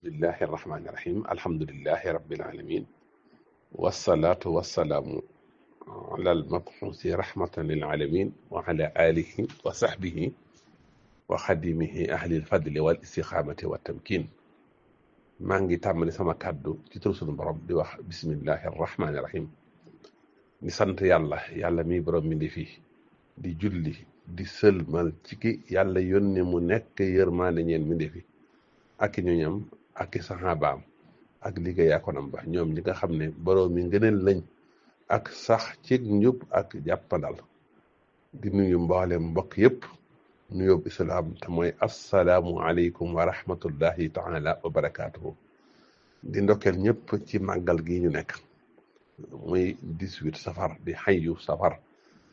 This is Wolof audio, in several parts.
bismillahi irrahmani irrahim alhamdulilahi rabbil alamin wasalaatu wasalaamu ala almabxuusi rahmatan lil alamin wa ala alihi wa sahbihi wa xadimihi ahlil fadli wal istixaamati wa tamkin maa ngi tàmbali sama kàddu ci turu sunu borom di wax bismillahi irrahmani irrahim di sant yàlla mi borom mi ndi fi di julli di sëlmal ci ki yàlla yónni mu nekk yërmaande ñeen mi ndi fi ak i ñoñam ak i saxaabaam ak liggéey akonam ba ñoom ñi nga xam ne borom mi ngëneel lañ ak sax ci njub ak jàppandal di nuyu mboolem mbokk yépp nuyób islaam te mooy assalaamu aleykum wa rahmatullahi taala wa barakaatuhu di ndokkeel ñëpp ci màggal gi ñu nekk muy 18 safar di xayu safar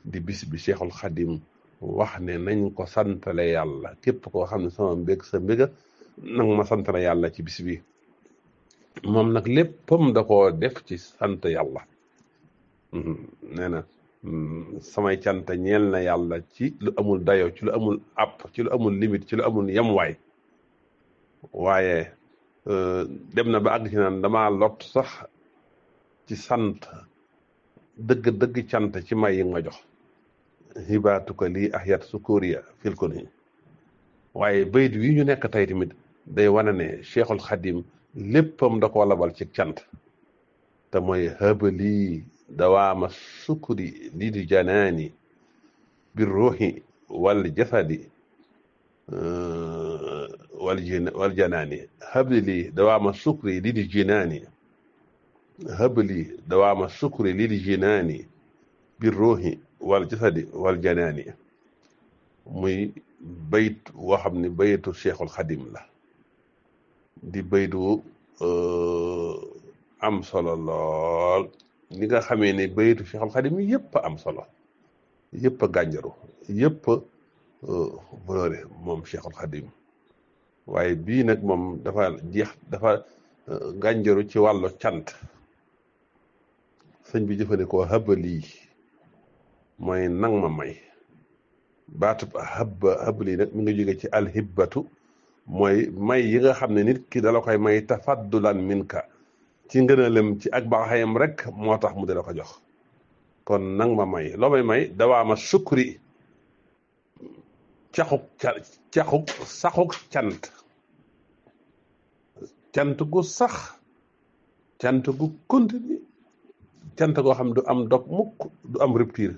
di bis bi Cheikhul Xadim wax ne nañ ko santale yàlla képp koo xam ne sama mbég sa mbéga nag ma santale yàlla ci bis bi moom nag léppam da koo def ci sant yàlla nee na samay cant ñeel na yàlla ci lu amul dayo ci lu amul app ci lu amul limite ci lu amul yemwaay waaye dem na ba àgg ci naan dama lot sax ci sant dëgg cant ci may yi nga jox xibaatu ko lii ahyat sukuriya fil ko nii waaye bayit wi ñu nekk tey tamit day wane ne Cheikhul Xadim léppam da koo labal ci cant te mooy habali dawaama sukuri lii di janaani bi ruuxi wal jasadi wal janaani habli dawaama sukri lii di jinaani habli dawaama sukri lii di jinaani bi ruuxi wal jasadi wal janaani muy bayit woo xam ne bayitu Cheikhul Xadim la di bayitu am solo lool ni nga xamee ne bayitu Cheikhul Xadim yëpp am solo yëpp a gànjaru yëpp valoré moom Cheikhul Xadim waaye bii nag moom dafa gànjaru ci wàllu cant sëñ bi jëfandikoo habali mooy nang ma may baatub habli nag mi nga jóge ci alhibbatu mooy may yi nga xam ne nit ki dala koy may tafaddulan minka ci ngënalem ci ak baaxayam rek moo tax mu dala ko jox kon nang ma may loo may dawaama sukri saxuk cant gu sax cant gu continue cant goo xam du am dog mukk du am rupture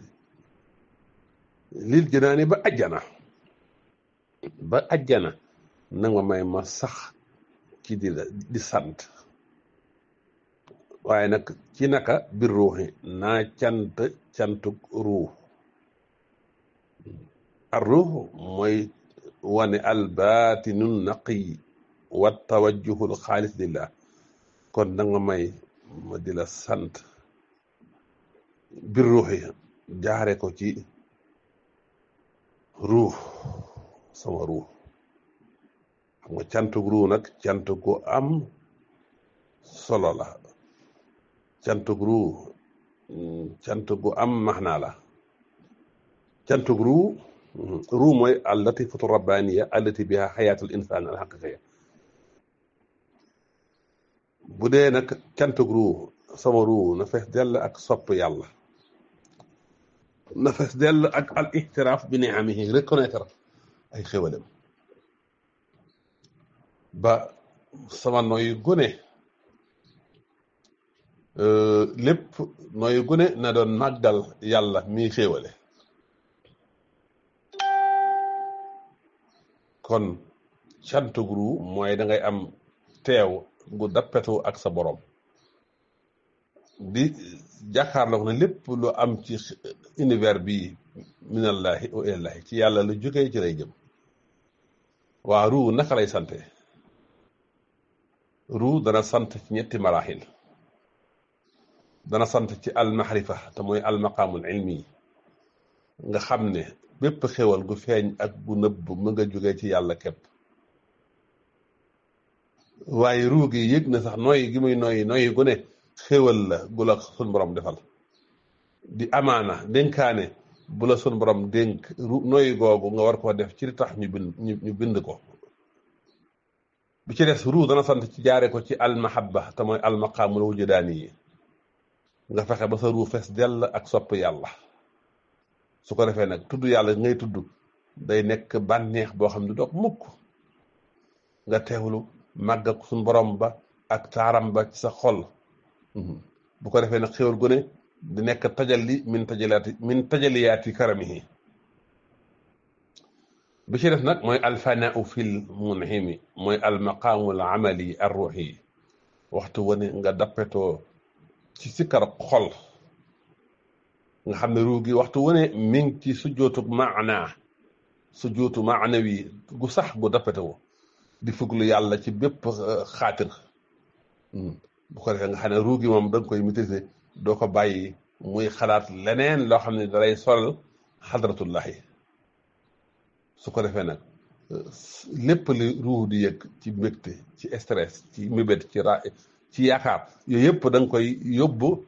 lil jënaani ba ajjana nang ma may ma sax ci di sant waaye nag ci naka bir ruuxi naa cantuk ruux ar ruux mooy wane albaatinu naqi wa tawajjuhul xaalis lillah kon nang ma may ma di la sant bir ruuxi jaare ko ci ruux sama ruux xam nga cantug ruux nag cant gu am solo la cantug ruux cant gu am maxnaa la cantug ruux mooy al latifatu rabbaniya allati biha xayaatul insaan al xaqiqiya bu dee nag cantug ruux sama ruux na fees dell ak sopp yàlla na fees dell ak al ixtiraaf bi niamihi reconnaître ay xéwalem ba sama nooy gune lépp nooy gune na doon màggal yàlla mi xéwale kon cantug ruux mooy da ngay am teew gu dappetu ak sa borom di jàkkaarloog ne lépp lu am ci univers bi minallahi wa ilallahi ci yàlla lu jógee ci lay jëm waa ruu naka lay sante ruu dana sant ci ñetti maraaxil dana sant ci almaxrifa te mooy almaqaamul ilmi nga xam ne bépp xéwal gu feeñ ak gu nëbb mu nga jógee ci yàlla képp waaye ruu gi yëg na sax nooyi gi muy nooyi gu ne xéwal la gu la sun borom defal di amaana dénkaane bu la sun borom dénk nooyi googu nga war koo def ci li tax ñu bind ko bi ci des ruu dana sant ci jaare ko ci almahabba te mooy almaqaamul wujudaani yi nga fexe ba sa ruu fees dell ak sopp yàlla su ko defee nag tudd yàlla ngay tudd day nekk bànneex boo xam ne doog mukk nga teewlu màgg ak suñ borom ba ak taaram ba ci sa xol bu ko defee nag xéwal gu ne di nekk tajalli min tajaliyaati karamihi bi ci def nag mooy alfanau fil munhimi mooy almaqaamul amali arruhi waxtu wane nga dappetoo ci sikkar xol nga xam ne ruu gi waxtu wane mi ngi ci sujjootu maanawi gu sax gu dappetoo di fuglu yàlla ci bépp xaatir bu ko defee nga xam ne ruu gi moom da nga koy maîtriser doo ko bàyyi muy xalaat leneen loo xam ne dalay solal xadratullahi su ko defee nag lépp li ruu di yëg ci mbégte ci stress ci mébét ci yaakaar yooyu yëpp da nga koy yóbbu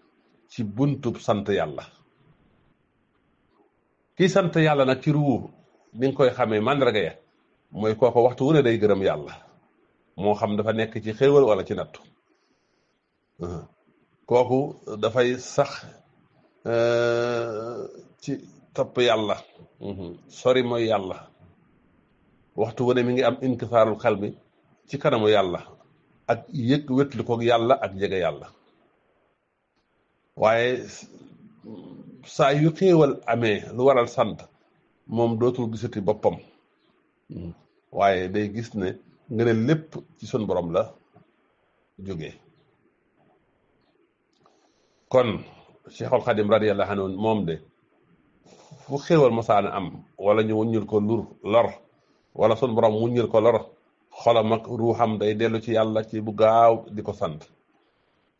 ci buntub sant yàlla kii sant yàlla nag ci ruu ni nga koy xamee mandarga ya mooy kooko waxtu wu ne day gërëm yàlla moo xam dafa nekk ci xéewal wala ci nattu kooku dafay sax ci topp yàlla sori mooy yàlla waxtu wu ne mi ngi am inkisaarul xel mi ci kanamu yàlla ak yëg wétlu koog yàlla ak jege yàlla waaye saa yu xéewal amee lu waral sant moom dootul gisati boppam waaye day gis ne nga ne lépp ci sun borom la jógee kon Cheikhul Xadim radiyallahu anhu moom de fu xéewal masaana am wala ñu wuññul ko lor wala sun borom wuññul ko lor xolam ak ruuxam day dellu ci yàlla ci bu gaaw di ko sant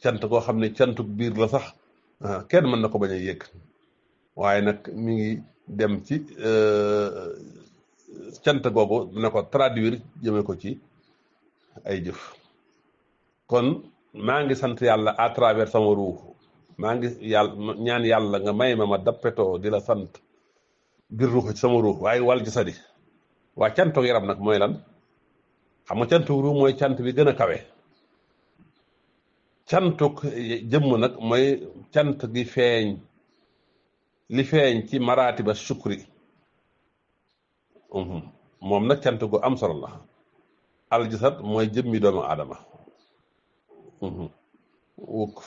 cant koo xam ne cantuk biir la sax kenn mën na ko bañ a yëg waaye nag mi ngi dem ci cant googu dina ko traduire jëme ko ci ay jëf kon maa ngi sant yàlla à travers sama ruux maa ngi ñaan yàlla nga may ma dappetoo di la sant biir ruux ci sama ruux waaye wàll jasadi waa cantuk yaram nag mooy lan xam nga cantuk ruux mooy cant bi gën a kawe cantuk jëmm nag mooy cant gi feeñ li feeñ ci maratiba shukri moom nag cant gu am solo la aljasad mooy jëmmi doomu aadama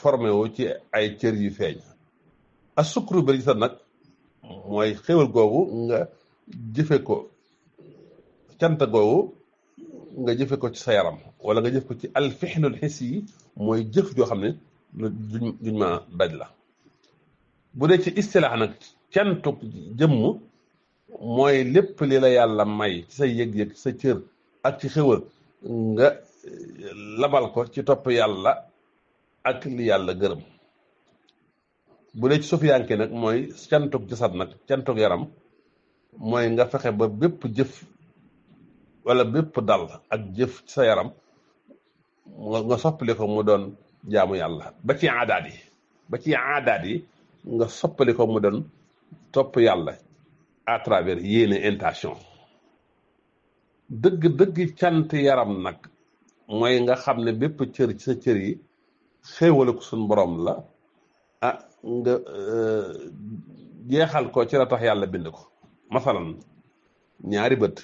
formé wu ci ay cër yu feeñ a sukru bil jasad nag mooy xéwal googu nga jëfe ko cant googu nga jëfe ko ci sa yaram wala nga jëf ko ci alfixlul xis yi mooy jëf joo xam ne duñ ma daj la bu dee ci istilaax nag cantuk jëmm mooy lépp li la yàlla may ci sa yëg-yëg sa cër ak ci xéwal nga labal ko ci topp yàlla ak li yàlla gërëm bu dee ci sufiyanke nag mooy cantuk jasad nag cantuk yaram mooy nga fexe ba bépp jëf wala bépp dal ak jëf ci sa yaram nga soppali ko mu doon jaamu yàlla ba ci aadaat yi nga soppali ko mu doon topp yàlla à travers yéene intention dëgg cant yaram nag mooy nga xam ne bépp cër ci sa cër yi xéewale ko suñ borom la nga jeexal ko ci la tax yàlla bind ko masalan ñaari bët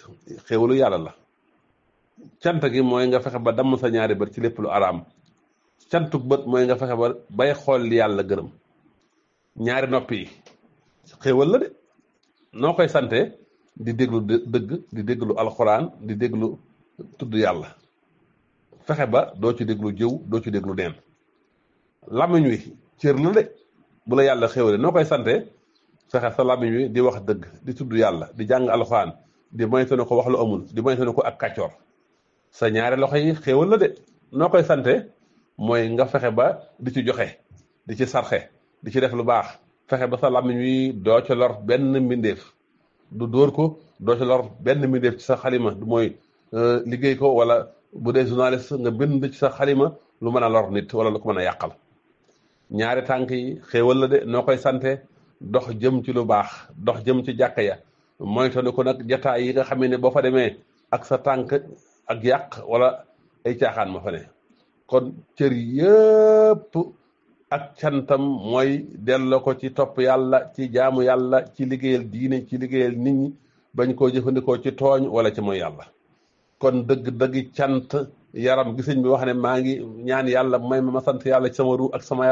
xéewalu yàlla la cant gi mooy nga fexe ba damm sa ñaari bët ci lépp lu araam cantuk bët mooy nga fexe ba bay xool li yàlla gërëm ñaari nopp yi xéewal la de noo koy sante di déglu dëgg di déglu alxuraan di déglu tudd yàlla fexe ba doo ci déglu jëw doo ci déglu neen làmmiñ wi cër la de bu la yàlla xéwale noo koy sante fexe sa làmmiñ wi di wax dëgg di tudd yàlla di jàng alxuraan di moytu ne ko wax lu amul di moytu ne ko ak kàccoor sa ñaari loxo yi xéwal la de noo koy sante mooy nga fexe ba di ci joxe di ci sarxe di ci def lu baax fexe ba sa làmmiñ wi doo ci lor benn mbindeef du dóor ko doo ci lor benn mbindeef ci sa xalima du mooy liggéey ko wala bu dee journaliste nga bind ci sa xalima lu mën a lor nit wala lu ko mën a yàqal ñaari tànk yi xéewal la de noo koy sante dox jëm ci lu baax dox jëm ci jàkka ya moytandi ko nag jataay yi nga xam ne boo fa demee ak sa tànk ak yàq wala ay caaxaan ma fa ne kon cër yëpp ak cantam mooy delloo ko ci topp yàlla ci jaamu yàlla ci liggéeyal diine ci liggéeyal nit ñi bañ koo jëfandikoo ci tooñ wala ci mooy yàlla kon dëgg-dëggi cant yaram gi sëñ bi wax ne maa ngi ñaan yàlla may ma sant yàlla ci sama ruu ak sama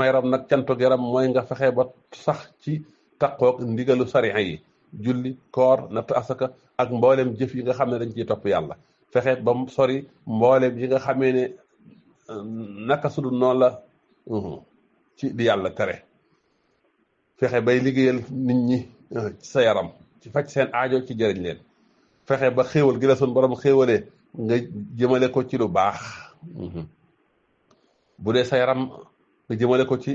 yaram nag cantuk yaram mooy nga fexe ba sax ci taqoog ndigalu sariya yi julli koor natt asaka ak mboolem jëf yi nga xam ne dañ ciy topp yàlla fexe ba mu sori mboolem yi nga xamee ne naka sudul noonu la ci di yàlla tere fexe bay liggéeyal nit ñi ci sa yaram ci faj seen aajo ci jëriñ leen fexe ba xéewal gi la sun borom xéewalee nga jëmale ko ci lu baax bu dee sa yaram nga jëmale ko ci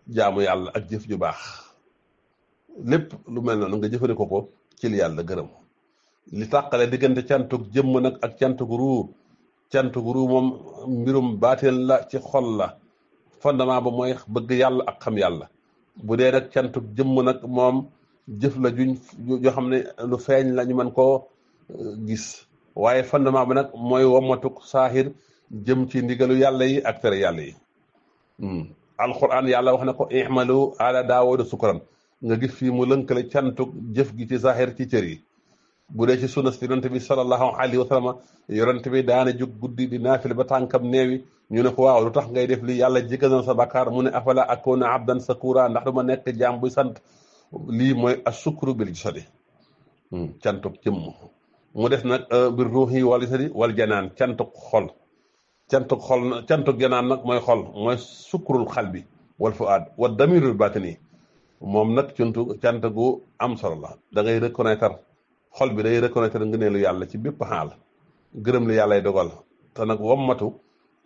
jaamu yàlla ak jëf ju baax lépp lu mel noonu nga jëfandikoo ko ci li yàlla gërëm li tàqale diggante cantug jëmm nag ak cantug ruu moom mbirum baateen la ci xol la fondement ba mooy bëgg yàlla ak xam yàlla bu dee nag cantug jëmm nag moom jëf la joo xam ne lu feeñ la ñu mën koo gis waaye fondement bi nag mooy womatuk saaxir jëm ci ndigalu yàlla yi ak tere yàlla yi alquran yàlla wax na ko ihmalu ala daawuda sukran nga gis fii mu lënkale cantuk jëf gi ci saaxir ci cër yi bu dee ci sunna si yonent bi sallallahu alayhi wa sallam yonent bi daana jóg guddi di naafil ba tànkam neewi ñu ne ko waaw lu tax ngay def li yàlla jéggal na sa bakkaar mu ne afala akuna abdan sakura ndax duma nekk jaam buy sant lii mooy asukru bil jasadi cantuk jëmm mu des nag bir ruuhi wal jasadi wal janaan cantuk xol cantuk janaan nag mooy xol mooy sukrul xalbi wal fuaad wa damirul batini moom nag cant gu am solo la da ngay reconnaître xol bi day reconnaître ngëneelu yàlla ci bépp xaal gërëm li yàllay dogal te nag wommatu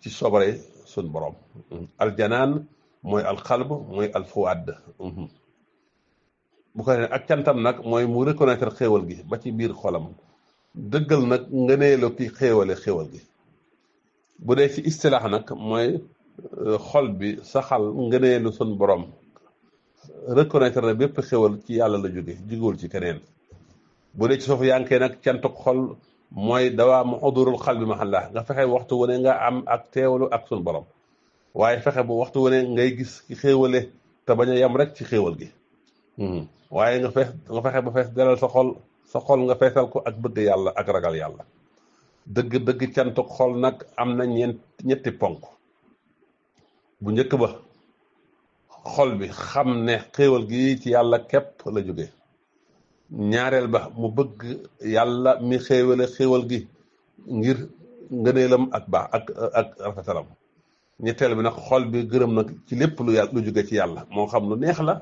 ci sobare sun borom aljanaan mooy alxalb mooy alfuwaad bu ko defee ak cantam nag mooy mu reconnaître xéewal gi ba ci biir xolam dëggal nag ngëneelu ki xéewale xéewal gi bu dee ci istilaax nag mooy xol bi saxal ngëneelu sun borom reconnaître na bépp xéewal ci yàlla la jógewul ci keneen bu dee ci suuf yankee nag cantuk xol mooy dawaa mu xudurul xal bi maxalla nga fexe waxtu wane nga am ak teewlu ak sun borom waaye fexe bu waxtu wane ngay gis ki xéewale te bañ a yem rek ci xéewal gi waaye nga fexe ba fees dalal sa xol nga feesal ko ak bëgg yàlla ak ragal yàlla dëgg cantuk xol nag am na ñetti ponk bu njëkk ba xol bi xam ne xéewal gi ci yàlla képp la jóge ñaareel ba mu bëgg yàlla mi xéewal gi ngir ngëneelam ak baax ak rafetalam ñetteel bi nag xol bi gërëm nag ci lépp lu jóge ci yàlla moo xam lu neex la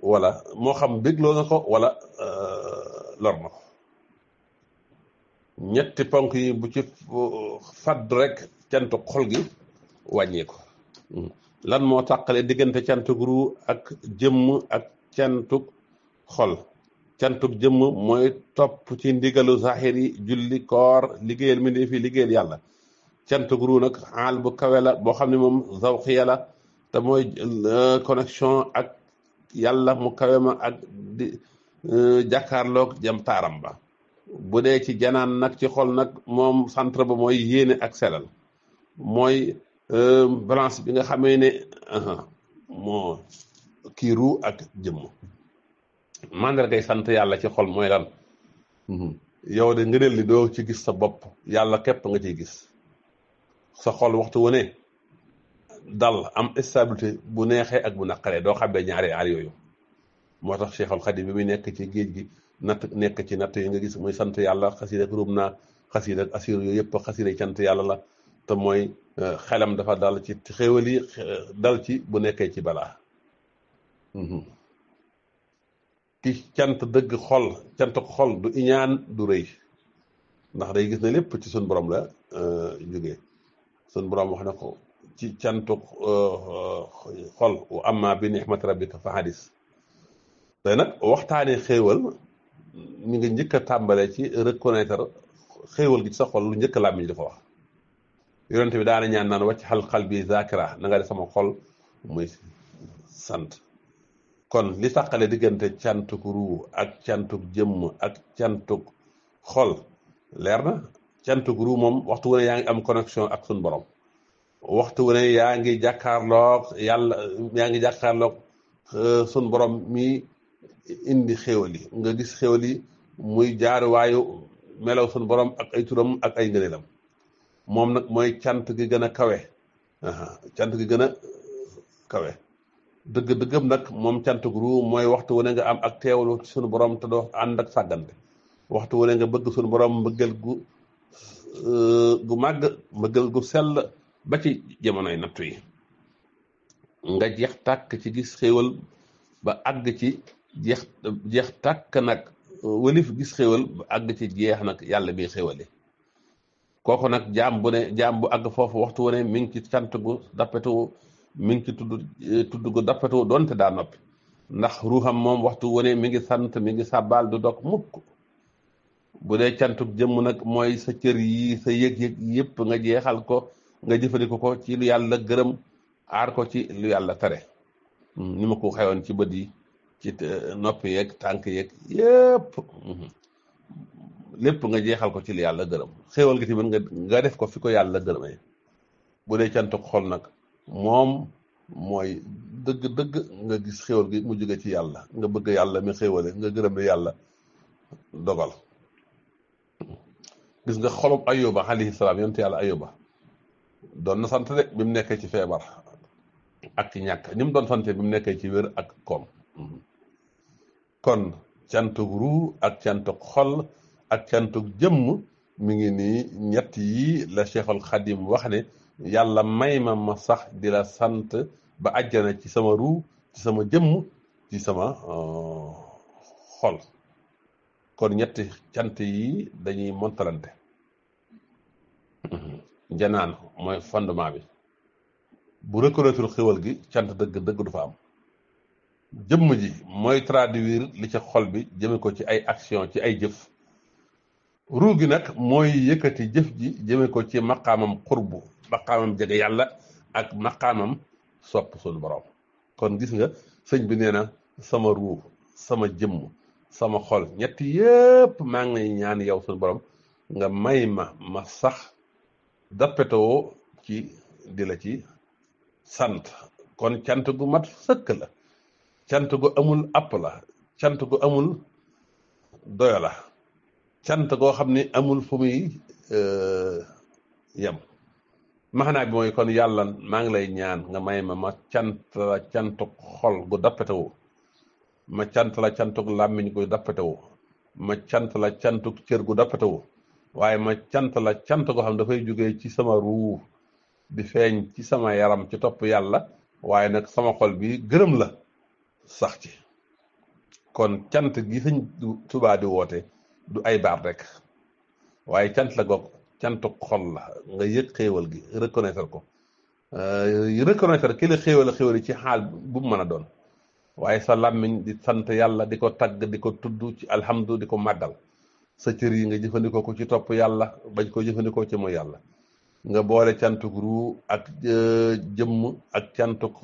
wala moo xam bégloo na ko wala lor na ko ñetti ponk yi bu ci faddu rek cantu xol gi wàññee ko lan moo tàqale diggante cantuk ruu ak jëmm ak cantuk xol cantuk jëmm mooy topp ci ndigalu zahir yi julli koor liggéeyal mbindéef yi liggéeyal yàlla cantuk ruu nag xaal bu kawe la boo xam ne moom zawqiya la te mooy connexion ak yàlla mu kawe ma ak di jàkkaarloog jam taaram ba bu dee ci janaan nag ci xol nag moom centre ba mooy yéene ak selal mooy balance bi nga xamee ne moo kii ruu ak jëmm mandargay sant yàlla ci xol mooy lan yow de ngëneel li doo ci gis sa bopp yàlla képp nga ciy gis sa xol waxtu wu ne dal am stabilité bu neexee ak bu naqaree doo xamee ñaari aar yooyu moo tax Cheikhul Khadim bi muy nekk ci géej gi nekk ci natt yi nga gis muy sant yàlla xasiida ak ruum naa xasiida ak asiir yooyu yëpp xasiida cant yàlla la te mooy xelam dafa dal ci xéewal yi dal ci bu nekkee ci balaa ki cant dëgg cantuk xol du iñaan du rëy ndax day gis ne lépp ci sun borom la jógee sun borom wax na ko ci cantuk xol wa amma bi nixmati rabbika fa hadis te nag waxtaane xéewal ñu ngi njëkk a tàmbale ci reconnaître xéewal gi ci sa xol lu njëkk làmmiñ di ko wax yonente bi daana ñaan naan wàcc xal bi zakira na nga def sama xol muy sant kon li tàqale diggante cantuk ruu ak cantuk jëmm ak cantuk xol leer na cant gu ru moom waxtu wu ne yaa ngi am connexion ak suñu borom waxtu wu ne yaa ngi jàkkaarloog yàlla yaa ngi jàkkaarloog suñu borom mi indi xéwal yi nga gis xéwal yi muy jaaruwaayu melaw suñu borom ak ay turam ak ay ngëneelam moom nag mooy cant gi gën a kawe cant gi gën a kawe dëgg-dëggam nag moom cant gu ru mooy waxtu wu ne nga am ak teewlu ci suñu borom te doo ànd ak sàggante waxtu wu ne nga bëgg suñu borom mbëggal gu màgg mbëggal gu sell ba ci jamonoy nattu yi nga jeex tàkk ci gis xéewal ba àgg ci jeex tàkk nag walif gis xéewal ba àgg ci jeex nag yàlla bi xéewali kooku nag jaam bu àgg foofu waxtu wu ne mi ngi ci cant gu dappetu mi ngi ci tudd gu dappetu doonte daa noppi ndax ruuxam moom waxtu wu ne mi ngi sant mi ngi sàbbaal du dog mukk bu dee cantuk jëmm nag mooy sa cër yi sa yëg-yëg yëpp nga jeexal ko nga jëfandikoo ko ci lu yàlla gërëm aar ko ci lu yàlla tere ni ma ko xewoon ci bët yi ci noppi yeeg tànk yeeg yëpp lépp nga jeexal ko ci lu yàlla gërëm xéewal gi tamit nga def ko fi ko yàlla gërëmee bu dee cantuk xol nag moom mooy dëgg-dëgg nga gis xéewal gi mu jóge ci yàlla nga bëgg yàlla mi xéewale nga gërëm yàlla dogal gis nga xolub ayuba alayhi salaam yonent yàlla ayuba doon na sant de bi mu nekkee ci feebar ak ci ñàkk ni mu doon sante bi mu nekkee ci wér ak koom kon cantug ruu ak cantug xol ak cantug jëmm mi ngi nii ñett yi la Cheikhul Xadim wax ne yàlla may ma sax di la sant ba àjjana ci sama ruu ci sama jëmm ci sama xol kon ñetti cant yi dañuy montalante janaan mooy fondement bi bu reconnaître xéwal gi cant dëgg du fa am jëmm ji mooy traduire li ci xol bi jëme ko ci ay action ci ay jëf ruu gi nag mooy yëkkati jëf ji jëme ko ci maqaamam xurbu maqaamam jege yàlla ak maqaamam sopp suñu borom kon gis nga sëñ bi nee na sama ruu sama jëmm sama xol ñetti yëpp maa ngi lay ñaan yow suñu borom nga may ma sax dappetoo ci di la ci sant kon cant gu mat sëkk la cant gu amul app la cant gu amul doyo la cant goo xam ne amul fu muy yem maxanaa bi mooy kon yàlla maa ngi lay ñaan nga may ma cant la cantuk xol gu dappetewu ma cant la cantuk làmmiñ gu dappetewu ma cant la cantuk cër gu dappetewu waaye ma cant la cant goo xam dafay jógee ci sama ruu di feeñ ci sama yaram ci topp yàlla waaye nag sama xol bi gërëm la sax ci kon cant gi sëñ Tuubaa di woote du ay baat rek waaye cant la goog cantuk xol la nga yëg xéewal gi reconnaître ko reconnaître ki la xéewal ci xaal bu mu mën a doon waaye sa làmmiñ di sant yàlla di ko tagg di ko tudd ci alhamdu di ko màggal sa cër yi nga jëfandikoo ko ci topp yàlla bañ ko jëfandikoo ci mooy yàlla nga boole cantuk ruu ak jëmm ak cantuk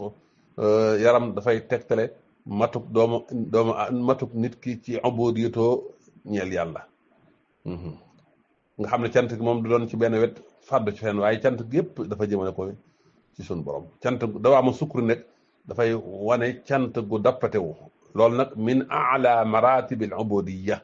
yaram dafay tegtale matuk matuk nit ki ci ubudiyatoo ñeel yàlla nga xam ne cant gi moom du doon ci benn wet fàddu ci fenn waaye cant gi yëpp dafa jëmale ko ci suñu borom cant dawaa ma sukkur nekk dafay wane cant gu dappatewu loolu nag min aala maratibil ubudiyya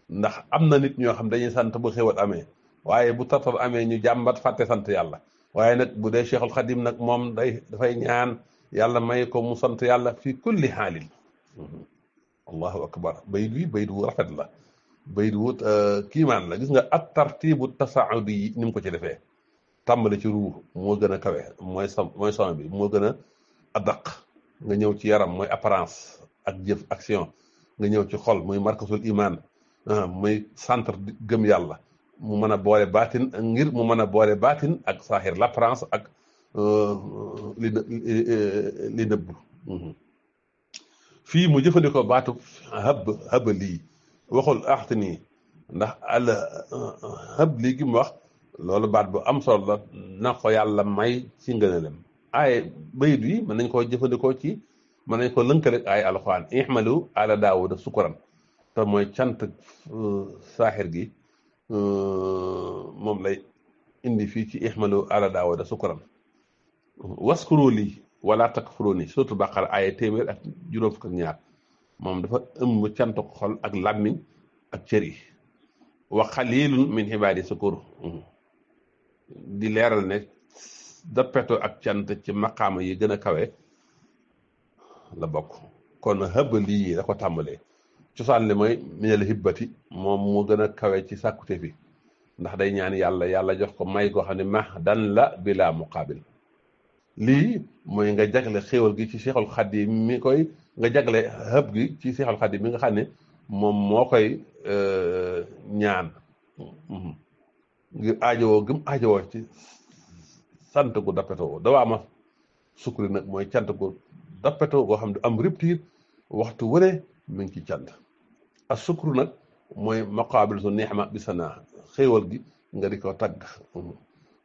ndax am na nit ñoo xam dañuy sant bu xéwal amee waaye bu tartar amee ñu jàmbat fàtte sant yàlla waaye nag bu dee Cheikhul Xadim nag moom dafay ñaan yàlla may ko mu sant yàlla fi kulli xaalin allahu akbar bayit wu rafet la bayit wu kiimaan la gis nga at tartibu tasaudi yi ni mu ko ci defee tàmbali ci ruu moo gën a kawe mooy sama bi moo gën a adaq nga ñëw ci yaram mooy apparence ak jëf action nga ñëw ci xol muy markasul iman muy centre gëm yàlla mu mën a boole baatin ngir mu mën a boole baatin ak saaxir l'apparence ak li nëbb fii mu jëfandikoo baatu hëb lii waxul axti nii ndax al hëb lii gi mu wax loolu baat bu am solo la na ko yàlla may ci ngëneelam ay bayit yi mën nañ koo jëfandikoo ci mën nañ ko lënkale ay alxuraan ihmalu ala daawuda sukuran te mooy cant saaxir gi moom lay indi fii ci ihmalu ala daawuda sukran waskuru lii wala takfuruni surtout Baqara aaya téeméer ak juróom fukk ak ñaar moom dafa ëmb cantu xol ak làmmiñ ak cër yi wa xalilun min ibaadi sukur di leeral ne dappeto ak cant ci maqaama yi gën a kawe la bokk kon hëbb lii da ko tàmbalee cosaan li mooy minal hibbati moom moo gën a kawe ci sàkkute fi ndax day ñaan yàlla jox ko may goo xam ne mahdan la bila muqaabil lii mooy nga jagle xéewal gi ci Seexul Xadiim mi koy nga jagle hëbb gi ci Seexul Xadiim mi nga xam ne moom moo koy ñaan ngir aajowoo gëm aajowoo ci sant gu dappetoo dawaa ma sukkuri nag mooy cant gu dappetoo goo xam ne am rupture waxtu wëre mi ngi ci cant ak sukkuru nag mooy maqaabil su neexma bi sanaa xéewal gi nga di ko tagg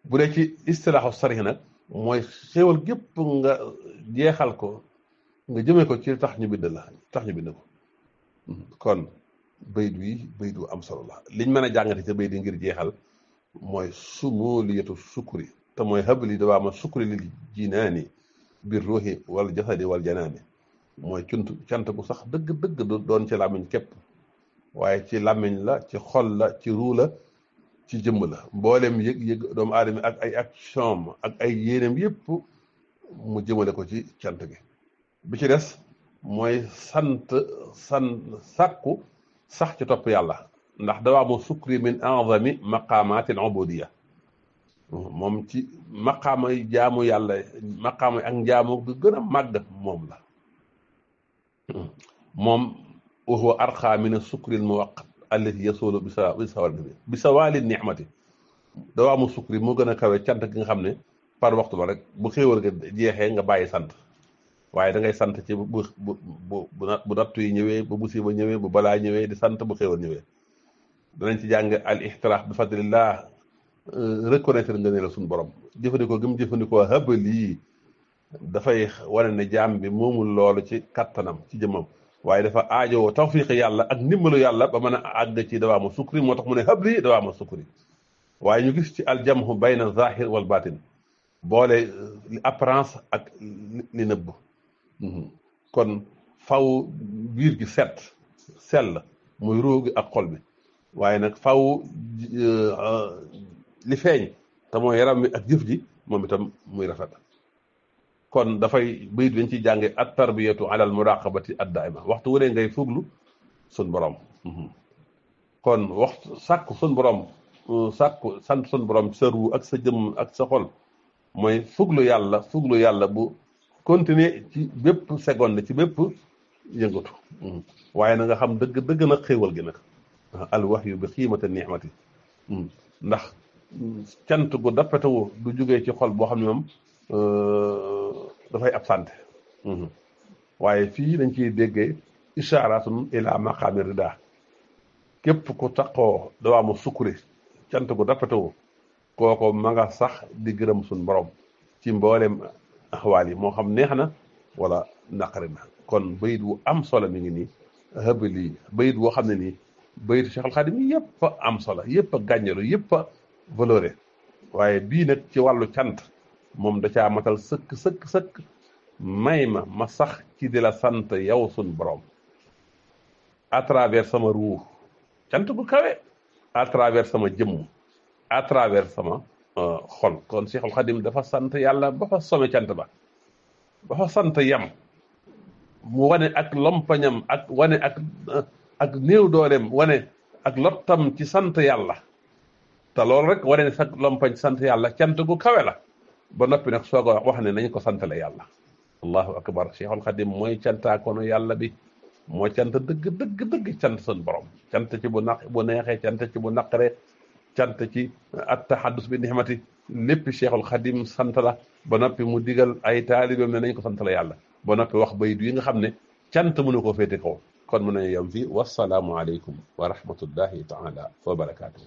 bu dee ci istilaaxu sarix nag mooy xéewal gépp nga jeexal ko nga jëmee ko ci tax ñu bind la tax ñu bind ko kon bayit wi bayit wu am solo la liñ mën a jàngate ca bayit yi ngir jeexal mooy sumuliyatu sukkuri te mooy habli dawaa ma sukkuri lil jinaani bir ruuxi wal jasadi wal janaani mooy cant gu sax dëgg doon ci làmmiñ képp waaye ci làmmiñ la ci xol la ci ruu la ci jëmm la mboolem yëg doomu aadama ak ay action ak ay yéeneem yëpp mu jëmale ko ci cant gi bi ci des mooy sàkku sax ci topp yàlla ndax dawaa mu sukkri min a'zami maqaamatil ubudiyya moom ci maqaama jaamu yàlla maqaama ak njaamu bi gën a màgg moom la moom wa huwa arqa min as-sukril muwaqqat allati yasulu bi sawaali ni'mati dawaa mu sukkri moo gën a kawe cant gi nga xam ne par waxtu la rek bu xéewal nga jeexee nga bàyyi sant waaye da ngay sant ci bu nattu yi ñëwee bu musiba ñëwee bu balaa ñëwee di sant bu xéewal ñëwee danañ ci jàng al ixtiraaf bi fadlillah reconnaître nga ne la suñu borom jëfandikoo gi mu jëfandikoo hëbal yi dafay wane ne jaam bi moomul loolu ci kattanam ci jëmmam waaye dafa aajowoo tawfiq yàlla ak ndimbalu yàlla ba mën a àgg ci dawaa ma sukkuri moo tax mu ne hëb lii dawaa ma sukkuri waaye ñu gis ci aljamhu bayna zahir wal batin boole li apparence ak li nëbb kon faw biir gi sell muy ruu gi ak xol bi waaye nag faw li feeñ te mooy yaram mi ak jëf ji moom itam muy rafet kon dafay bayit dañ ciy jànge at tarbiyatu ala al muraqabati ad daima waxtu wu ne ngay fuglu sun borom kon waxtu sàkku sun borom sàkku sant sun borom sa ruu ak sa jëmm ak sa xol mooy fuglu yàlla bu continuer ci bépp seconde ci bépp yëngatu waaye na nga xam dëgg na xéewal gi nag al wahyu bi xiimata ni'mati ndax cant gu dappetawu du jógee ci xol boo xam ne moom dafay absenté waaye fii dañ ciy déggee ishaaratun ila maqaami rida képp ku taqoo dawaa mu sukkuri cant gu dappetawu kooko ma nga sax di gërëm suñ borom ci mboolem axwaal yi moo xam neex na wala naqari na kon bayit wu am solo mi ngi nii hëb lii bayit woo xam ne nii bayitu Cheikh al Xadim yëpp a am solo yëpp a gànjalu yëpp a valoré waaye bii nag ci wàllu cant moom da caa matal sëkk may ma sax ci di la sant yow suñ borom à travers sama ruu cant gu kawe à travers sama jëmm à travers sama xol kon Cheikh al Xadim dafa sant yàlla ba fa some cant ba fa sant yam mu wane ak lompañam ak wane ak néew dooleem wane ak lottam ci sant yàlla te loolu rek wane ne sa lompañ sant yàlla cant gu kawe la ba noppi nag soog a wax ne nañ ko santale yàlla allahu akbar Cheikhul Khadim mooy cantaakoonu yàlla bi moo cant dëgg cant sun borom cant ci bu neexee cant ci bu naqaree cant ci at tahaddus bi nihmati lépp Cheikhul Khadim sant la ba noppi mu digal ay taalibeem ne nañ ko santale yàlla ba noppi wax bayit yi nga xam ne cant mënu koo féete kaw kon mën nañu yem fii wasalaamu aleykum wa rahmatullahi taala wa barakaatuhu